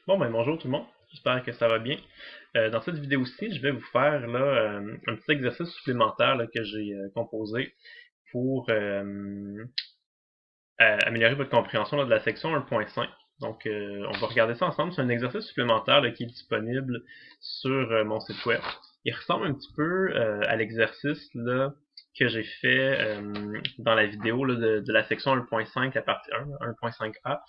Bon ben bonjour tout le monde, j'espère que ça va bien. Dans cette vidéo-ci, je vais vous faire là, un petit exercice supplémentaire là, que j'ai composé pour améliorer votre compréhension là, de la section 1.5. Donc on va regarder ça ensemble. C'est un exercice supplémentaire là, qui est disponible sur mon site web. Il ressemble un petit peu à l'exercice là, que j'ai fait dans la vidéo là, de la section 1.5, la partie 1, 1.5a.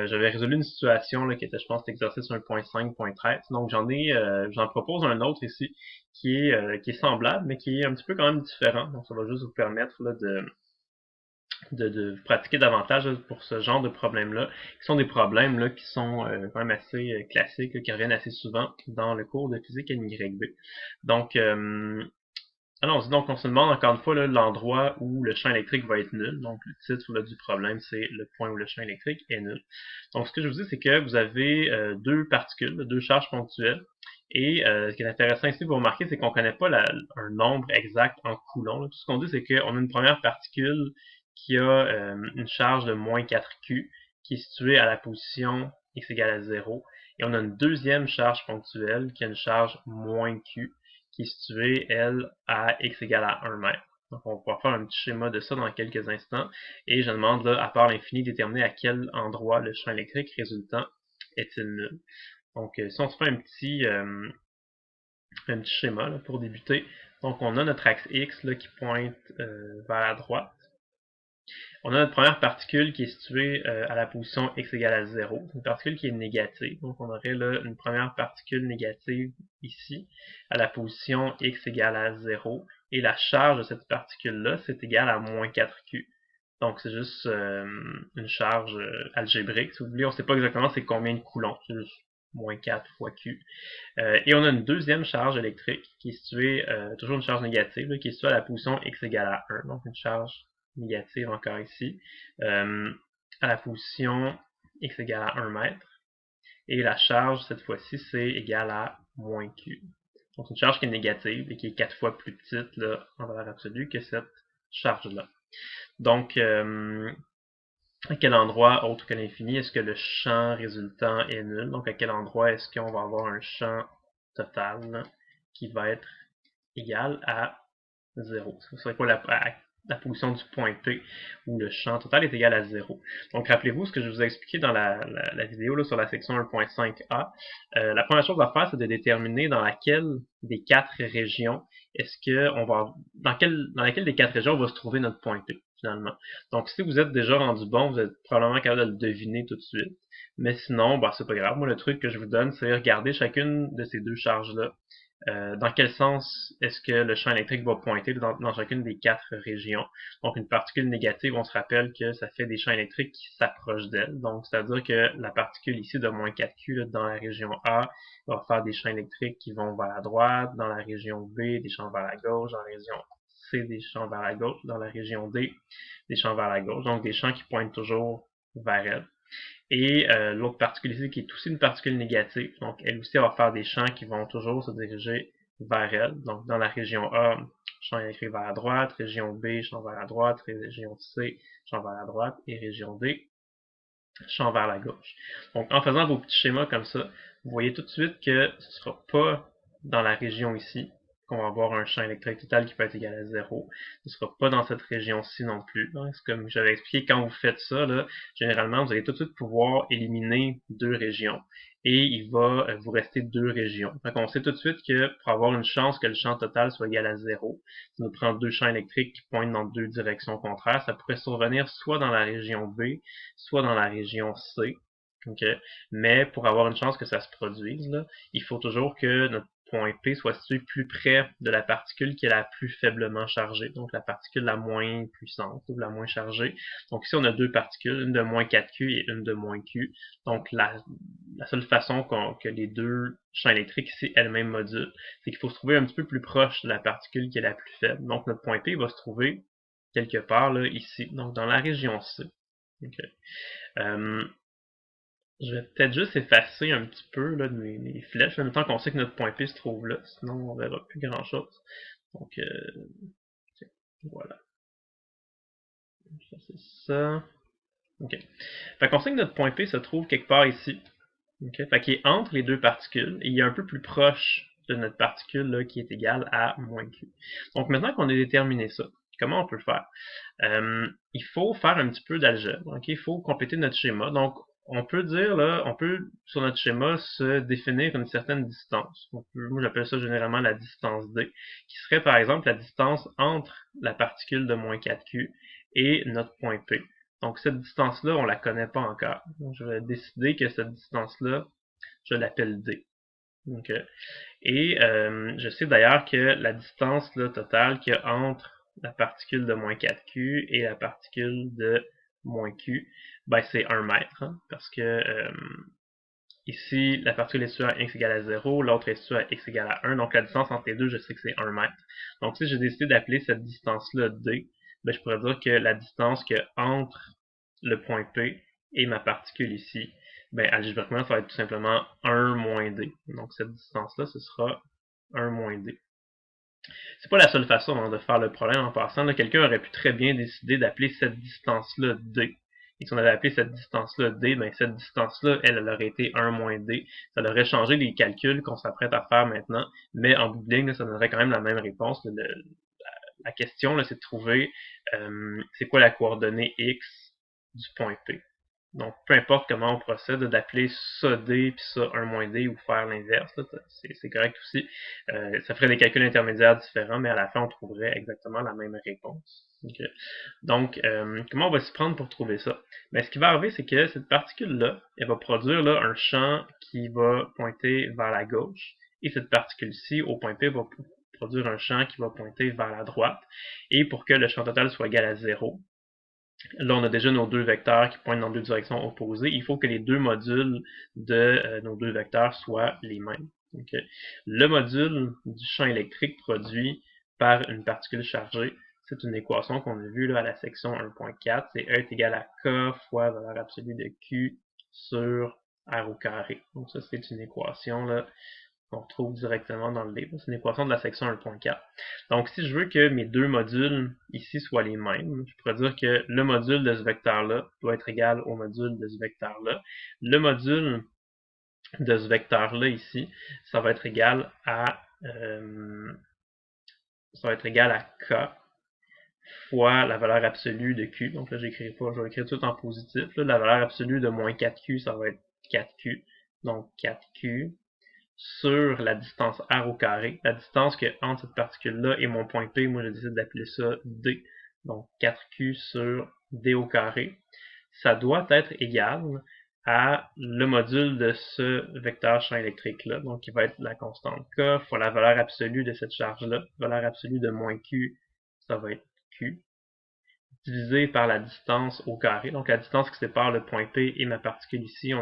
J'avais résolu une situation là, qui était, je pense, l'exercice 1.5.13. Donc j'en propose un autre ici qui est semblable, mais qui est un petit peu quand même différent. Donc ça va juste vous permettre là, de pratiquer davantage là, pour ce genre de problèmes-là, qui sont des problèmes là, qui sont quand même assez classiques, là, qui reviennent assez souvent dans le cours de physique NYB. Donc, allons-y. Donc, on se demande encore une fois l'endroit où le champ électrique va être nul. Donc, le titre là, du problème, c'est le point où le champ électrique est nul. Donc, ce que je vous dis, c'est que vous avez deux particules, deux charges ponctuelles. Et ce qui est intéressant ici, vous remarquez, c'est qu'on ne connaît pas un nombre exact en coulombs. Là. Tout ce qu'on dit, c'est qu'on a une première particule qui a une charge de moins 4Q, qui est située à la position x égale à 0. Et on a une deuxième charge ponctuelle qui a une charge moins Q, qui est située, elle, à x égale à 1 mètre. Donc, on va pouvoir faire un petit schéma de ça dans quelques instants. Et je demande, là, à part l'infini, déterminer à quel endroit le champ électrique résultant est-il nul. Donc, si on se fait un petit schéma là, pour débuter, donc on a notre axe X là, qui pointe vers la droite. On a notre première particule qui est située à la position x égale à 0. C'est une particule qui est négative. Donc on aurait là une première particule négative ici, à la position x égale à 0. Et la charge de cette particule-là, c'est égal à moins 4Q. Donc c'est juste une charge algébrique. Si vous voulez, on ne sait pas exactement c'est combien de coulombs. C'est juste moins 4 fois Q. Et on a une deuxième charge électrique qui est située, toujours une charge négative, là, qui est située à la position x égale à 1. Donc une charge négative encore ici, à la position x égale à 1 mètre. Et la charge, cette fois-ci, c'est égal à moins Q. Donc c'est une charge qui est négative et qui est 4 fois plus petite là, en valeur absolue que cette charge-là. Donc, à quel endroit, autre que l'infini, est-ce que le champ résultant est nul? Donc, à quel endroit est-ce qu'on va avoir un champ total là, qui va être égal à 0? Ce serait quoi la position du point P où le champ total est égal à 0. Donc, rappelez-vous ce que je vous ai expliqué dans la vidéo là, sur la section 1.5a. La première chose à faire, c'est de déterminer dans laquelle des quatre régions est-ce que on va dans laquelle des quatre régions va se trouver notre point P finalement. Donc, si vous êtes déjà rendu bon, vous êtes probablement capable de le deviner tout de suite. Mais sinon, bah, c'est pas grave. Moi, le truc que je vous donne, c'est regarder chacune de ces deux charges-là dans quel sens est-ce que le champ électrique va pointer dans chacune des quatre régions. Donc, une particule négative, on se rappelle que ça fait des champs électriques qui s'approchent d'elle. Donc, c'est-à-dire que la particule ici de moins 4Q là, dans la région A va faire des champs électriques qui vont vers la droite, dans la région B, des champs vers la gauche, dans la région C, des champs vers la gauche, dans la région D, des champs vers la gauche. Donc, des champs qui pointent toujours vers elle. Et l'autre particule ici qui est aussi une particule négative, donc elle aussi va faire des champs qui vont toujours se diriger vers elle. Donc dans la région A, champ électrique vers la droite, région B, champ vers la droite, région C, champ vers la droite, et région D, champ vers la gauche. Donc en faisant vos petits schémas comme ça, vous voyez tout de suite que ce ne sera pas dans la région ici qu'on va avoir un champ électrique total qui peut être égal à 0. Ce ne sera pas dans cette région-ci non plus. C'est comme j'avais expliqué, quand vous faites ça, là, généralement, vous allez tout de suite pouvoir éliminer deux régions. Et il va vous rester deux régions. Donc on sait tout de suite que pour avoir une chance que le champ total soit égal à 0, ça nous prend deux champs électriques qui pointent dans deux directions contraires. Ça pourrait survenir soit dans la région B, soit dans la région C. Okay? Mais pour avoir une chance que ça se produise, là, il faut toujours que notre point P soit situé plus près de la particule qui est la plus faiblement chargée, donc la particule la moins puissante ou la moins chargée. Donc ici on a deux particules, une de moins 4Q et une de moins Q. Donc la seule façon que les deux champs électriques ici elles-mêmes modulent, c'est qu'il faut se trouver un petit peu plus proche de la particule qui est la plus faible. Donc notre point P va se trouver quelque part là, ici, donc dans la région C. Okay. Je vais peut-être juste effacer un petit peu là, mes flèches, en même temps qu'on sait que notre point P se trouve là, sinon on verra plus grand chose. Donc voilà. Ça c'est ça. Ok. Fait qu'on sait que notre point P se trouve quelque part ici. Okay? Fait qu'il est entre les deux particules et il est un peu plus proche de notre particule là, qui est égale à moins q. Donc maintenant qu'on a déterminé ça, comment on peut le faire? Il faut faire un petit peu d'algèbre. Okay? Il faut compléter notre schéma. Donc on peut dire là, on peut sur notre schéma se définir une certaine distance. Moi j'appelle ça généralement la distance d, qui serait par exemple la distance entre la particule de moins 4q et notre point P. Donc cette distance-là, on la connaît pas encore. Donc, je vais décider que cette distance-là, je l'appelle d. Okay. Et je sais d'ailleurs que la distance là, totale qu'il y a entre la particule de moins 4q et la particule de moins q, ben c'est 1 mètre, hein, parce que ici, la particule est située à x égale à 0, l'autre est située à x égale à 1, donc la distance entre les deux, je sais que c'est 1 mètre. Donc si j'ai décidé d'appeler cette distance-là d, ben, je pourrais dire que la distance qu'il y a entre le point P et ma particule ici, ben, algébriquement, ça va être tout simplement 1 moins d. Donc cette distance-là, ce sera 1 moins d. C'est pas la seule façon hein, de faire le problème en passant. Quelqu'un aurait pu très bien décider d'appeler cette distance-là d. Et si on avait appelé cette distance-là d, ben cette distance-là, elle aurait été 1 moins d. Ça aurait changé les calculs qu'on s'apprête à faire maintenant, mais en bout de ligne, ça donnerait quand même la même réponse. La question, c'est de trouver c'est quoi la coordonnée x du point P. Donc, peu importe comment on procède, d'appeler ça D puis ça 1 moins D ou faire l'inverse, c'est correct aussi. Ça ferait des calculs intermédiaires différents, mais à la fin, on trouverait exactement la même réponse. Okay. Donc, comment on va s'y prendre pour trouver ça? Ben, ce qui va arriver, c'est que cette particule-là, elle va produire là, un champ qui va pointer vers la gauche, et cette particule-ci, au point P, va produire un champ qui va pointer vers la droite. Et pour que le champ total soit égal à 0, là, on a déjà nos deux vecteurs qui pointent dans deux directions opposées. Il faut que les deux modules de nos deux vecteurs soient les mêmes. Okay. Le module du champ électrique produit par une particule chargée, c'est une équation qu'on a vue là, à la section 1.4. C'est E est égal à K fois valeur absolue de Q sur R au carré. Donc ça, c'est une équation là, qu'on retrouve directement dans le livre. C'est une équation de la section 1.4. Donc, si je veux que mes deux modules ici soient les mêmes, je pourrais dire que le module de ce vecteur-là doit être égal au module de ce vecteur-là. Le module de ce vecteur-là ici, ça va être égal à K fois la valeur absolue de Q. Donc là, j'écris pas, je vais écrire tout en positif. Là, la valeur absolue de moins 4Q, ça va être 4Q. Donc 4Q sur la distance R au carré. La distance que entre cette particule-là et mon point P, moi je décide d'appeler ça D. Donc 4Q sur D au carré. Ça doit être égal à le module de ce vecteur champ électrique-là, donc qui va être la constante K fois la valeur absolue de cette charge-là. Valeur absolue de moins Q, ça va être Q, divisé par la distance au carré. Donc la distance qui sépare le point P et ma particule ici,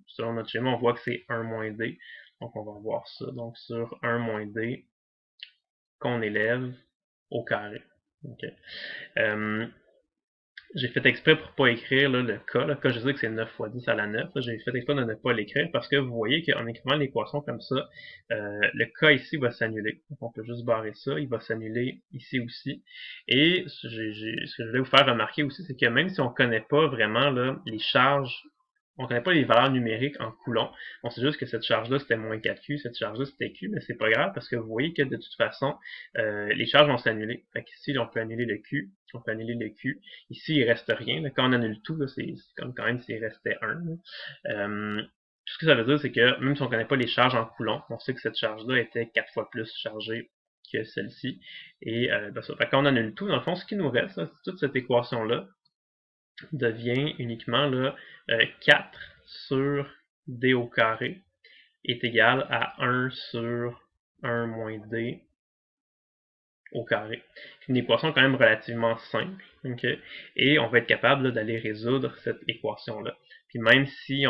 selon notre schéma, on voit que c'est 1 moins D. Donc on va voir ça. Donc sur 1 moins D qu'on élève au carré. Okay. J'ai fait exprès pour ne pas écrire là, le K. Le K, je sais que c'est 9 fois 10 à la 9. J'ai fait exprès de ne pas l'écrire parce que vous voyez qu'en écrivant l'équation comme ça, le K ici va s'annuler. Donc on peut juste barrer ça. Il va s'annuler ici aussi. Et ce que je voulais vous faire remarquer aussi, c'est que même si on ne connaît pas vraiment là, les charges, on ne connaît pas les valeurs numériques en coulomb, on sait juste que cette charge-là c'était moins 4Q, cette charge-là c'était Q, mais c'est pas grave parce que vous voyez que de toute façon, les charges vont s'annuler. Fait qu'ici, on peut annuler le Q, on peut annuler le Q. Ici, il reste rien. Là. Quand on annule tout, c'est comme quand même s'il restait 1. Tout ce que ça veut dire, c'est que même si on ne connaît pas les charges en coulomb, on sait que cette charge-là était 4 fois plus chargée que celle-ci. Et ça. Fait quand on annule tout, dans le fond, ce qui nous reste, là, toute cette équation-là devient uniquement là, 4 sur D au carré est égal à 1 sur 1 moins D au carré. C'est une équation quand même relativement simple, okay? Et on va être capable d'aller résoudre cette équation-là. Puis même si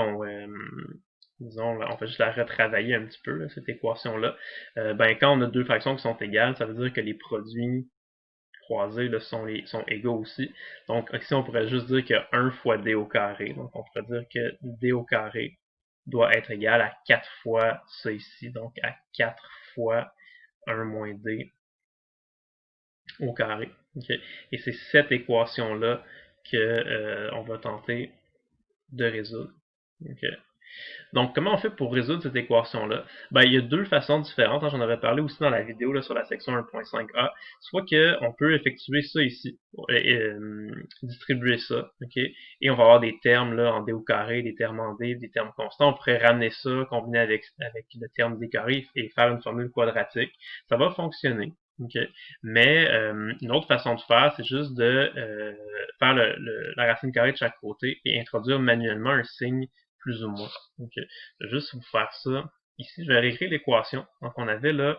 disons, on fait juste la retravailler un petit peu, là, cette équation-là, ben quand on a deux fractions qui sont égales, ça veut dire que les produits croisés là, sont égaux aussi. Donc ici, on pourrait juste dire que 1 fois d au carré. Donc on pourrait dire que d au carré doit être égal à 4 fois ça ici, donc à 4 fois 1 moins d au carré. Okay? Et c'est cette équation-là qu'on va tenter de résoudre. Okay? Donc, comment on fait pour résoudre cette équation-là? Ben, il y a deux façons différentes. J'en avais parlé aussi dans la vidéo là, sur la section 1.5a. Soit qu'on peut effectuer ça ici, distribuer ça, ok? Et on va avoir des termes là, en d au carré, des termes en d, des termes constants. On pourrait ramener ça, combiner avec le terme d carré et faire une formule quadratique. Ça va fonctionner. Okay. Mais une autre façon de faire, c'est juste de faire la racine carrée de chaque côté et introduire manuellement un signe plus ou moins. Donc, je vais juste vous faire ça. Ici, je vais réécrire l'équation. Donc, on avait là,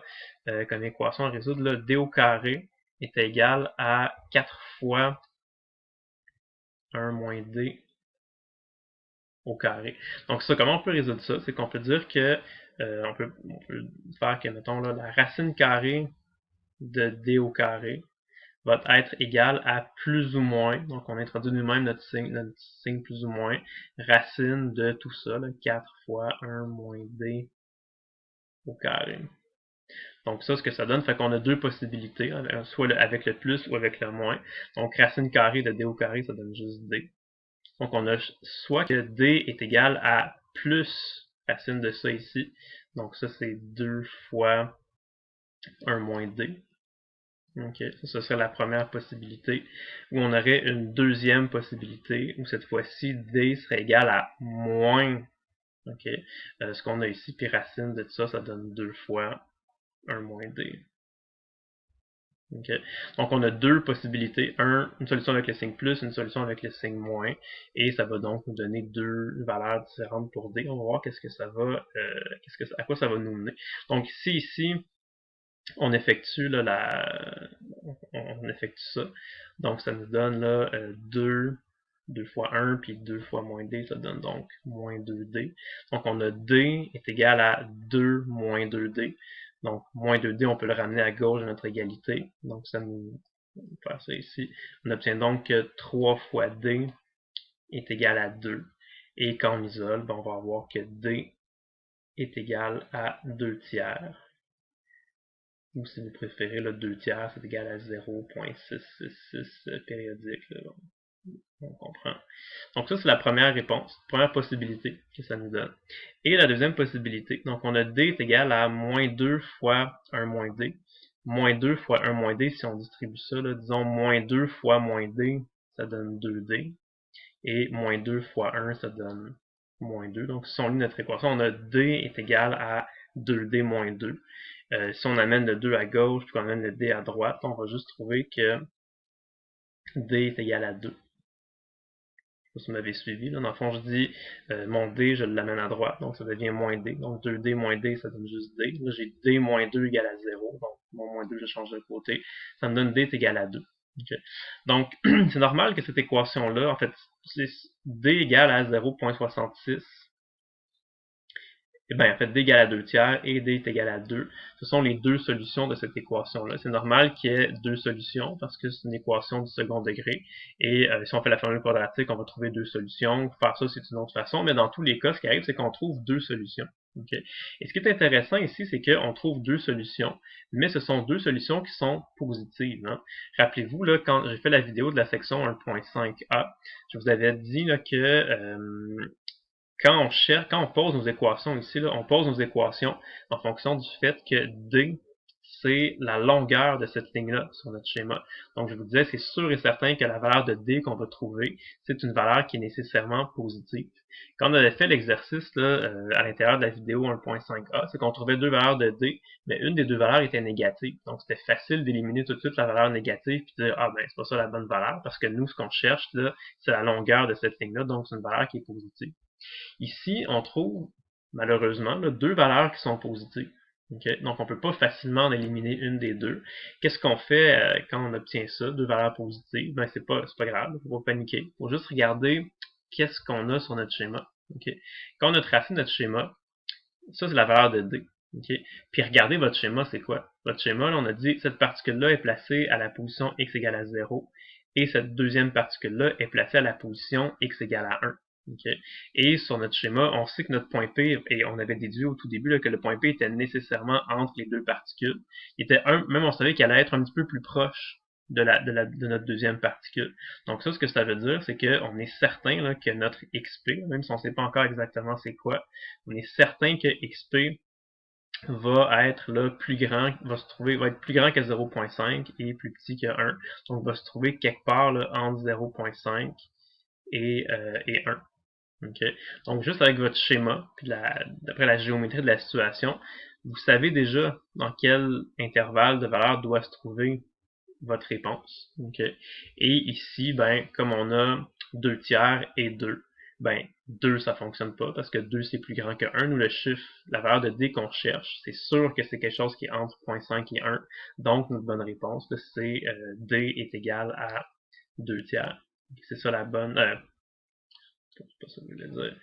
comme équation à résoudre, là, d au carré est égal à 4 fois 1 moins d au carré. Donc, ça, comment on peut résoudre ça? C'est qu'on peut dire que, on peut faire que, mettons, là, la racine carrée de d au carré va être égal à plus ou moins, donc on introduit nous-mêmes notre signe plus ou moins, racine de tout ça, là, 4 fois 1 moins d au carré. Donc ça, ce que ça donne, fait qu'on a deux possibilités, soit avec le plus ou avec le moins. Donc racine carrée de d au carré, ça donne juste d. Donc on a soit que d est égal à plus racine de ça ici, donc ça c'est 2 fois 1 moins d. Ok, ça ce serait la première possibilité. Ou on aurait une deuxième possibilité, où cette fois-ci d serait égal à moins, ok, ce qu'on a ici, puis racine de tout ça, ça donne 2 fois 1 moins d. Okay. Donc on a deux possibilités, une solution avec le signe plus, une solution avec le signe moins, et ça va donc nous donner deux valeurs différentes pour d. On va voir qu'est-ce que ça va, à quoi ça va nous mener. Donc ici, on effectue là, on effectue ça. Donc ça nous donne là 2 fois 1 puis 2 fois moins d, ça donne donc moins 2d. Donc on a d est égal à 2 moins 2d. Donc moins 2d, on peut le ramener à gauche de notre égalité. Donc ça nous faire ça ici. On obtient donc que 3 fois d est égal à 2. Et quand on isole, ben, on va avoir que d est égal à 2 tiers. Ou si vous préférez, le 2 tiers, c'est égal à 0.666 périodique. Là, on comprend. Donc ça, c'est la première réponse, première possibilité que ça nous donne. Et la deuxième possibilité, donc on a d est égal à moins 2 fois 1 moins d. Moins 2 fois 1 moins d, si on distribue ça, là, disons moins 2 fois moins d, ça donne 2d. Et moins 2 fois 1, ça donne moins 2. Donc si on lit notre équation, on a d est égal à 2d moins 2. Si on amène le 2 à gauche, puis qu'on amène le d à droite, on va juste trouver que d est égal à 2. Je sais pas si vous m'avez suivi. Là. Dans le fond, je dis mon d, je l'amène à droite, donc ça devient moins d. Donc 2d moins d, ça donne juste d. Là, j'ai d moins 2 égale à 0. Donc mon moins 2, je change de côté. Ça me donne d est égal à 2. Okay. Donc, c'est normal que cette équation-là, en fait, c'est d égale à 0.66. Et bien, en fait, d égale à 2 tiers et d est égal à 2. Ce sont les deux solutions de cette équation-là. C'est normal qu'il y ait deux solutions parce que c'est une équation du second degré. Et si on fait la formule quadratique, on va trouver deux solutions. Faire ça, c'est une autre façon. Mais dans tous les cas, ce qui arrive, c'est qu'on trouve deux solutions. Okay. Et ce qui est intéressant ici, c'est qu'on trouve deux solutions, mais ce sont deux solutions qui sont positives. Hein. Rappelez-vous, là, quand j'ai fait la vidéo de la section 1.5a, je vous avais dit là, que quand on pose nos équations ici, là, on pose nos équations en fonction du fait que d, c'est la longueur de cette ligne-là sur notre schéma. Donc, je vous disais, c'est sûr et certain que la valeur de d qu'on va trouver, c'est une valeur qui est nécessairement positive. Quand on avait fait l'exercice à l'intérieur de la vidéo 1.5a, c'est qu'on trouvait deux valeurs de d, mais une des deux valeurs était négative. Donc, c'était facile d'éliminer tout de suite la valeur négative puis de dire, ah ben, c'est pas ça la bonne valeur, parce que nous, ce qu'on cherche, là, c'est la longueur de cette ligne-là, donc c'est une valeur qui est positive. Ici, on trouve, malheureusement, là, deux valeurs qui sont positives. Okay? Donc, on ne peut pas facilement en éliminer une des deux. Qu'est-ce qu'on fait quand on obtient ça, deux valeurs positives? Ben, c'est pas grave, il ne faut pas paniquer. Il faut juste regarder qu'est-ce qu'on a sur notre schéma. Okay? Quand on a tracé notre schéma, ça, c'est la valeur de D. Okay? Puis regardez votre schéma, c'est quoi? Votre schéma, là, on a dit, cette particule-là est placée à la position x égale à 0, et cette deuxième particule-là est placée à la position x égale à 1. Okay. Et sur notre schéma, on sait que notre point P, et on avait déduit au tout début là, que le point P était nécessairement entre les deux particules. Même on savait qu'elle allait être un petit peu plus proche de notre deuxième particule. Donc ça, ce que ça veut dire, c'est qu'on est certain là, que notre XP, même si on ne sait pas encore exactement c'est quoi, on est certain que XP va être là plus grand, va être plus grand que 0.5 et plus petit que 1. Donc va se trouver quelque part là, entre 0.5 et 1. Okay? Donc juste avec votre schéma, puis d'après la géométrie de la situation, vous savez déjà dans quel intervalle de valeur doit se trouver votre réponse. Okay? Et ici, ben, comme on a 2 tiers et 2, ben 2 ça fonctionne pas parce que 2 c'est plus grand que 1. Nous, le chiffre, la valeur de D qu'on cherche, c'est sûr que c'est quelque chose qui est entre 0.5 et 1. Donc notre bonne réponse, c'est D est égal à 2 tiers. C'est ça la bonne... c'est pas ça que je voulais dire.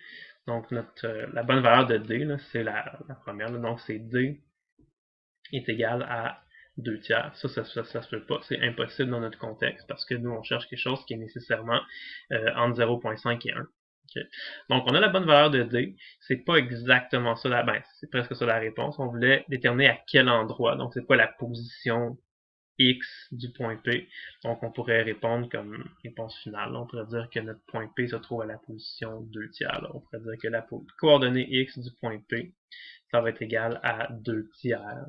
Donc la bonne valeur de D, c'est la première. Là, donc c'est D est égal à 2 tiers. Ça se peut pas. C'est impossible dans notre contexte parce que nous, on cherche quelque chose qui est nécessairement entre 0.5 et 1. Okay. Donc, on a la bonne valeur de D. C'est pas exactement ça. C'est presque ça la réponse. On voulait déterminer à quel endroit. Donc, c'est quoi la position X du point P. Donc, on pourrait répondre comme réponse finale. On pourrait dire que notre point P se trouve à la position 2 tiers. Là. On pourrait dire que la coordonnée X du point P, ça va être égal à 2 tiers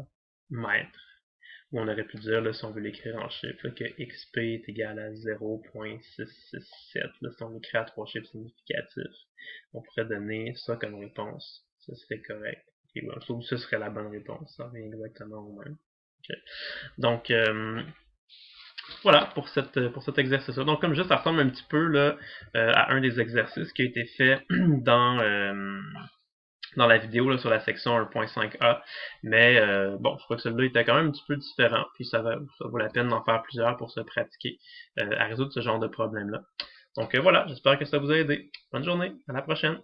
mètres. Ou on aurait pu dire, là, si on veut l'écrire en chiffres, que XP est égal à 0.667. Si on l'écrit à 3 chiffres significatifs, on pourrait donner ça comme réponse. Ça serait correct. Okay, bon, je trouve que ce serait la bonne réponse. Ça revient exactement au même. Okay. Donc, voilà pour cet exercice-là. Donc, comme juste, ça ressemble un petit peu là, à un des exercices qui a été fait dans la vidéo là, sur la section 1.5a. Mais bon, je crois que celui-là était quand même un petit peu différent. Puis ça vaut la peine d'en faire plusieurs pour se pratiquer à résoudre ce genre de problème-là. Donc voilà, j'espère que ça vous a aidé. Bonne journée, à la prochaine!